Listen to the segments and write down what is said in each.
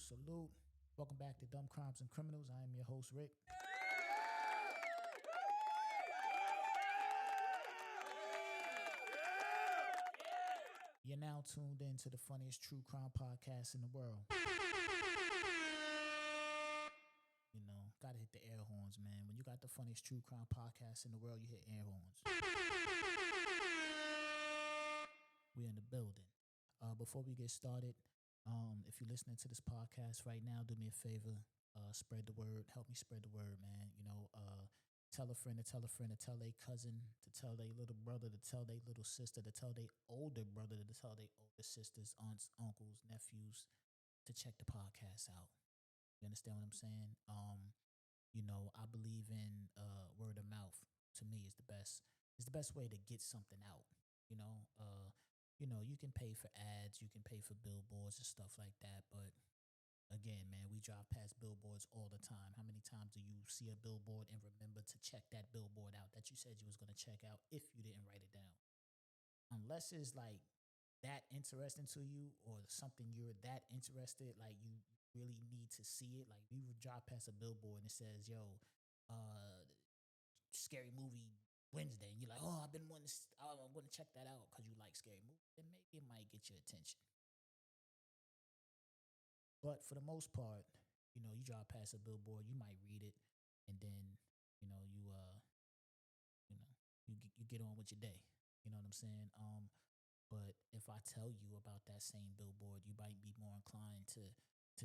Salute. Welcome back to Dumb Crimes and Criminals. I am your host, Rick. You're now tuned in to the funniest true crime podcast in the world. You know, gotta hit the air horns, man. When you got the funniest true crime podcast in the world, you hit air horns. We're in the building. Before we get started, if you're listening to this podcast right now, do me a favor. Spread the word. Help me spread the word, man. You know, tell a friend to tell a friend to tell their cousin, to tell their little brother, to tell their little sister, to tell their older brother, to tell their older sisters, aunts, uncles, nephews, to check the podcast out. You understand what I'm saying? You know, I believe in word of mouth. To me, is the best. It's the best way to get something out. You know, you can pay for ads, you can pay for billboards and stuff like that, but again, man, we drive past billboards all the time. How many times do you see a billboard and remember to check that billboard out that you said you was going to check out if you didn't write it down? Unless it's like that interesting to you or something you're that interested, like you really need to see it. Like we would drive past a billboard and it says, yo, scary movie Wednesday. And you're like, oh, I'm going to check that out because you like scary movies. Then maybe it might get your attention. But for the most part, you know, you drive past a billboard, you might read it, and then, you know, you get on with your day. You know what I'm saying? But if I tell you about that same billboard, you might be more inclined to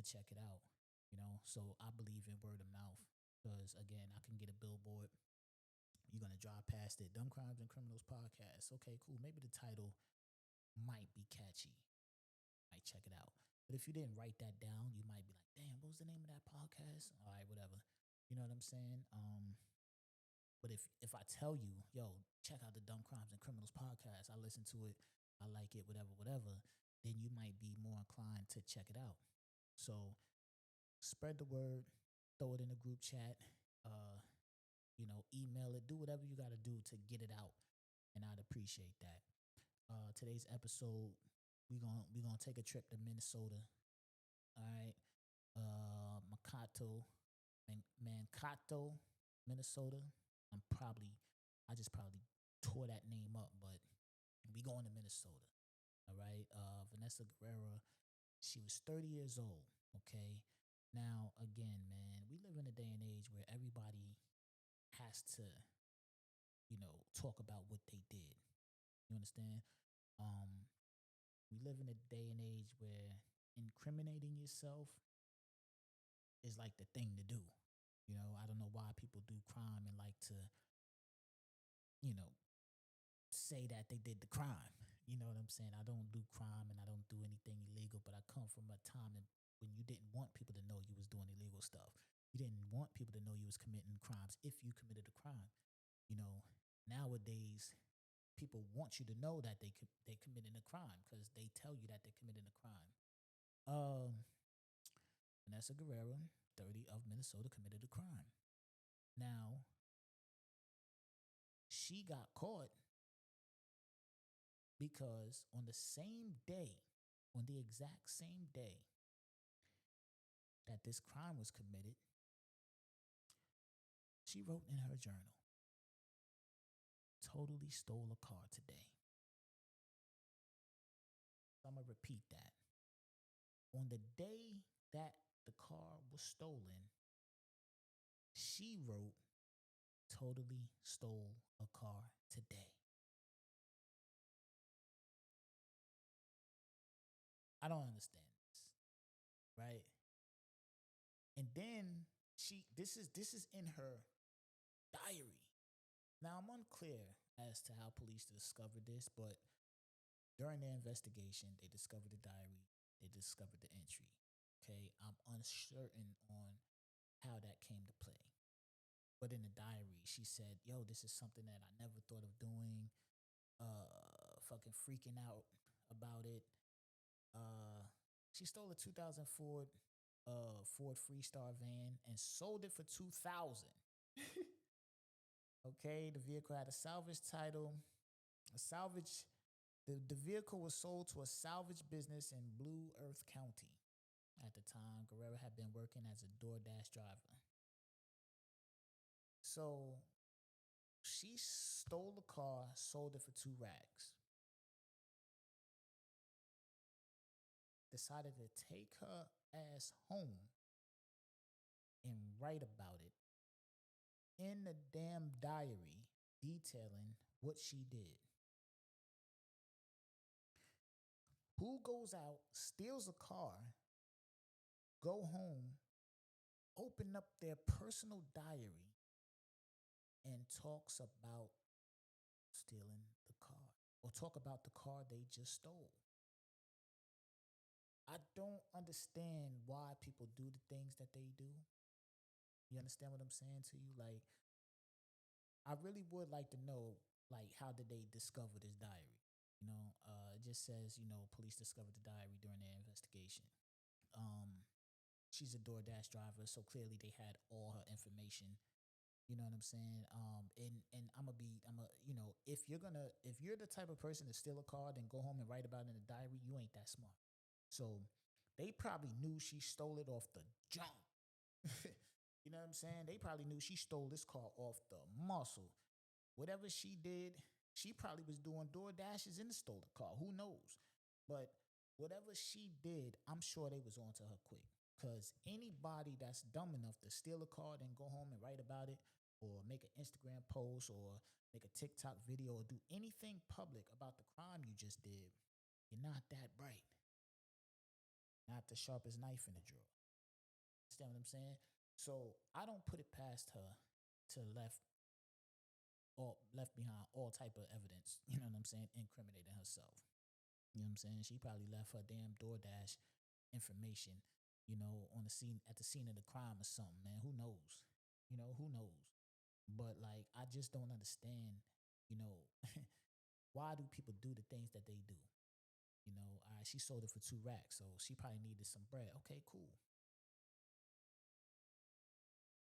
check it out. You know, so I believe in word of mouth because again, I can get a billboard. You're gonna drive past it. Dumb Crimes and Criminals podcast. Okay, cool. Maybe the title might be catchy. Might check it out. But if you didn't write that down, you might be like, damn, what was the name of that podcast? All right, whatever. You know what I'm saying? But if I tell you, yo, check out the Dumb Crimes and Criminals podcast, I listen to it, I like it, whatever, then you might be more inclined to check it out. So spread the word, throw it in the group chat, you know, email it, do whatever you got to do to get it out. And I'd appreciate that. Today's episode, we're gonna take a trip to Minnesota. All right. Mankato, Minnesota. I just probably tore that name up, but we going to Minnesota. All right. Vanessa Guerrero, she was 30 years old. Okay. Now, again, man, we live in a day and age where everybody has to, you know, talk about what they did. You understand? We live in a day and age where incriminating yourself is like the thing to do. You know, I don't know why people do crime and like to, you know, say that they did the crime. You know what I'm saying? I don't do crime and I don't do anything illegal, but I come from a time when you didn't want people to know you was doing illegal stuff. You didn't want people to know you was committing crimes if you committed a crime. You know, nowadays, people want you to know that they committed a crime because they tell you that they're committing a crime. Vanessa Guerrero, 30 of Minnesota, committed a crime. Now, she got caught because on the exact same day that this crime was committed, she wrote in her journal, totally stole a car today. I'm going to repeat that. On the day that the car was stolen, she wrote, totally stole a car today. I don't understand this, right? And then this is in her diary. Now, I'm unclear as to how police discovered this, but during their investigation, they discovered the diary, they discovered the entry. Okay, I'm uncertain on how that came to play. But in the diary, she said, yo, this is something that I never thought of doing. Fucking freaking out about it. She stole a 2004 Ford Freestar van and sold it for $2,000. Okay, the vehicle had a salvage title. The vehicle was sold to a salvage business in Blue Earth County. at the time. Guerrero had been working as a DoorDash driver. So she stole the car, sold it for 2 racks. Decided to take her ass home and write about it in the damn diary, detailing what she did. Who goes out, steals a car, go home, open up their personal diary, and talks about stealing the car or talk about the car they just stole? I don't understand why people do the things that they do. You understand what I'm saying to you? Like, I really would like to know, like, how did they discover this diary? It just says, police discovered the diary during their investigation. She's a DoorDash driver, so clearly they had all her information. You know what I'm saying? And if you're the type of person to steal a car, then go home and write about it in a diary, you ain't that smart. So they probably knew she stole it off the jump. You know what I'm saying? They probably knew she stole this car off the muscle. Whatever she did, she probably was doing DoorDashes and stole the car. Who knows? But whatever she did, I'm sure they was onto her quick. Because anybody that's dumb enough to steal a car, then go home and write about it, or make an Instagram post, or make a TikTok video, or do anything public about the crime you just did, you're not that bright. Not the sharpest knife in the drawer. Understand what I'm saying? So I don't put it past her to left behind all type of evidence, you know what I'm saying, incriminating herself. You know what I'm saying? She probably left her damn DoorDash information, on the scene, at the scene of the crime or something, man. Who knows? Who knows? But like, I just don't understand, why do people do the things that they do? All right, she sold it for 2 racks, so she probably needed some bread. Okay, cool.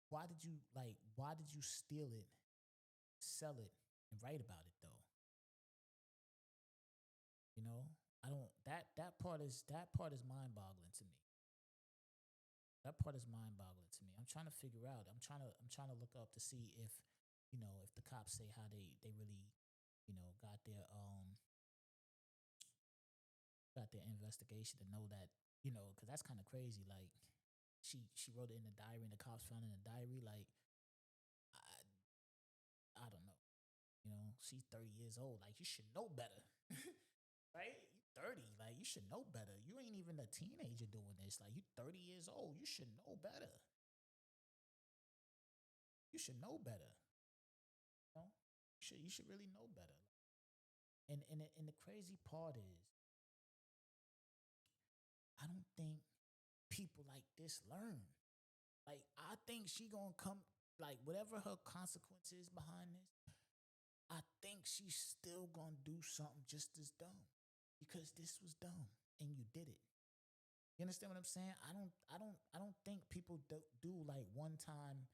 Why did you steal it, sell it, and write about it though? I don't that part is mind-boggling to me. That part is mind-boggling to me. I'm trying to figure out. I'm trying to look up to see if the cops say how they really, got their investigation to know that, because that's kind of crazy. Like, she wrote it in the diary, and the cops found it in the diary. Like, I don't know. She's 30 years old. Like, you should know better. Right? You 30. Like, you should know better. You ain't even a teenager doing this. Like, you 30 years old. You should know better. You should know better. You should really know better. And the crazy part is, I don't think people like this learn. Like, I think she gonna come, like, whatever her consequences behind this, I think she's still gonna do something just as dumb, because this was dumb and you did it. You understand what I'm saying? I don't think people do like one time.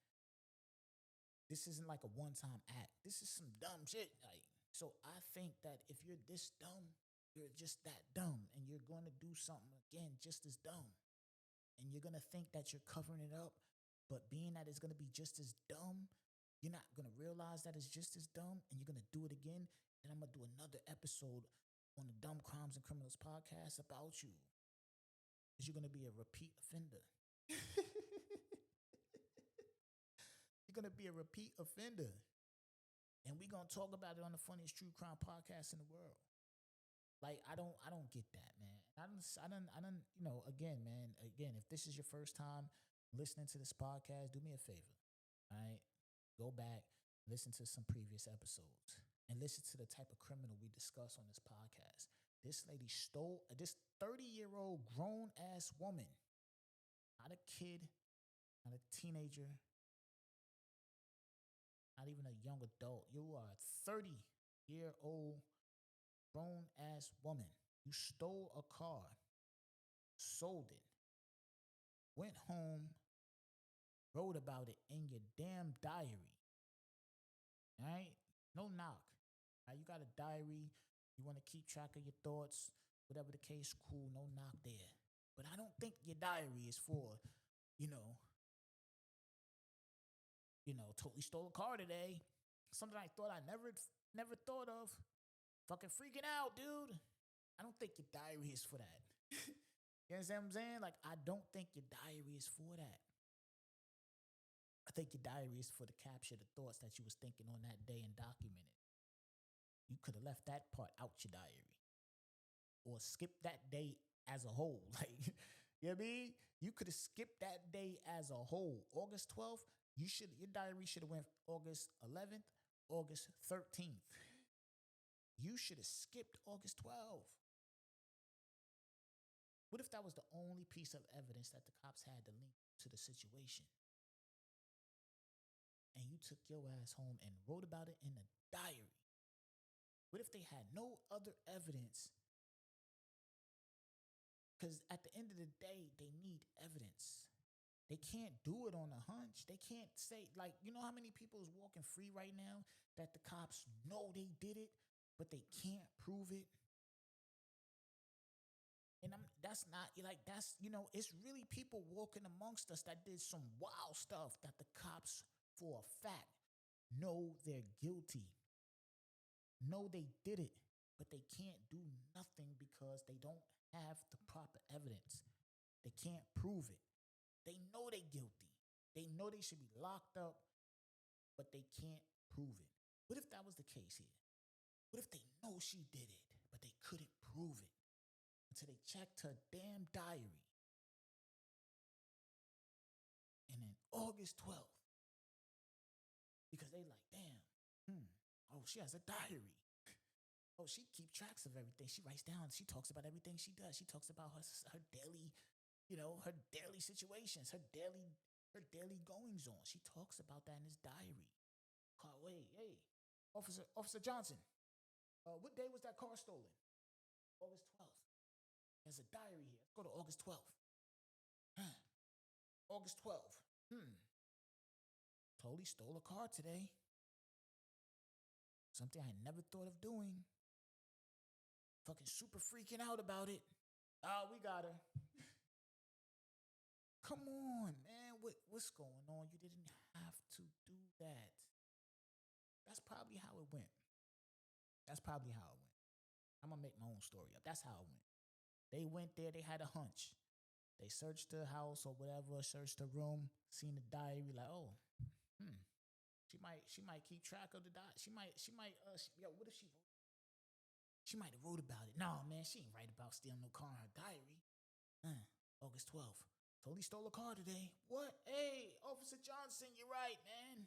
This isn't like a one-time act. This is some dumb shit. Like, so I think that if you're this dumb, you're just that dumb, and you're going to do something again just as dumb, and you're going to think that you're covering it up, but being that it's going to be just as dumb, you're not going to realize that it's just as dumb, and you're going to do it again. And I'm going to do another episode on the Dumb Crimes and Criminals podcast about you, because you're going to be a repeat offender. You're going to be a repeat offender. And we're going to talk about it on the funniest true crime podcast in the world. Like, I don't get that, man. I don't, again, man, if this is your first time listening to this podcast, do me a favor. All right? Go back, listen to some previous episodes, and listen to the type of criminal we discuss on this podcast. This lady stole, this 30-year-old grown-ass woman, not a kid, not a teenager, not even a young adult. You are a 30-year-old grown-ass woman. You stole a car, sold it, went home, wrote about it in your damn diary. All right? No knock. All right? You got a diary. You want to keep track of your thoughts, whatever the case, cool. No knock there. But I don't think your diary is for, you know, totally stole a car today. Something I thought I never thought of. Fucking freaking out, dude. I don't think your diary is for that. You understand what I'm saying? Like, I don't think your diary is for that. I think your diary is for to capture the thoughts that you was thinking on that day and document it. You could have left that part out your diary. Or skipped that day as a whole. Like, you know what I mean? You could have skipped that day as a whole. August 12th, your diary should have went August 11th, August 13th. You should have skipped August 12th. What if that was the only piece of evidence that the cops had to link to the situation? And you took your ass home and wrote about it in a diary. What if they had no other evidence? Because at the end of the day, they need evidence. They can't do it on a hunch. They can't say, like, you know how many people is walking free right now that the cops know they did it, but they can't prove it? And that's not, like, that's, it's really people walking amongst us that did some wild stuff that the cops, for a fact, know they're guilty. Know they did it, but they can't do nothing because they don't have the proper evidence. They can't prove it. They know they're guilty. They know they should be locked up, but they can't prove it. What if that was the case here? What if they know she did it, but they couldn't prove it until they checked her damn diary? And then August 12th, because they like, damn, oh, she has a diary. Oh, she keeps tracks of everything. She writes down. She talks about everything she does. She talks about her daily, her daily situations, her daily goings on. She talks about that in his diary. Wait, hey, Officer Johnson. What day was that car stolen? August 12th. There's a diary here. Let's go to August 12th. August 12th. Totally stole a car today. Something I never thought of doing. Fucking super freaking out about it. Oh, we got her. Come on, man. What's going on? You didn't have to do that. That's probably how it went. I'm going to make my own story up. That's how it went. They went there. They had a hunch. They searched the house or whatever, searched the room, seen the diary, like, oh, She might keep track of the diary. What if she wrote? She might have wrote about it. No, man, she ain't write about stealing no car in her diary. August 12th. Totally stole a car today. What? Hey, Officer Johnson, you're right, man.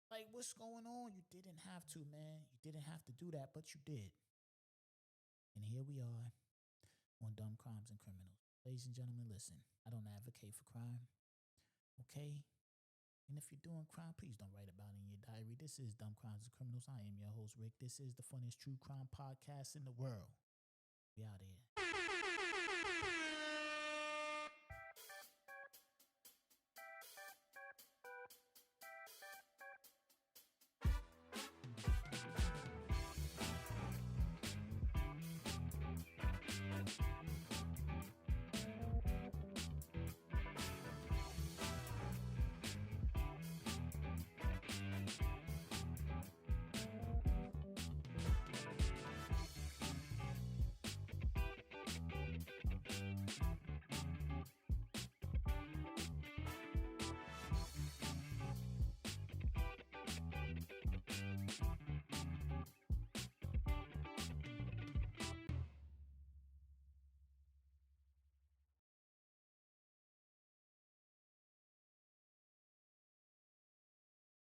Like, what's going on? You didn't have to, man. You didn't have to do that, but you did. And here we are on Dumb Crimes and Criminals. Ladies and gentlemen, listen. I don't advocate for crime. Okay? And if you're doing crime, please don't write about it in your diary. This is Dumb Crimes and Criminals. I am your host, Rick. This is the funniest true crime podcast in the world. We out here.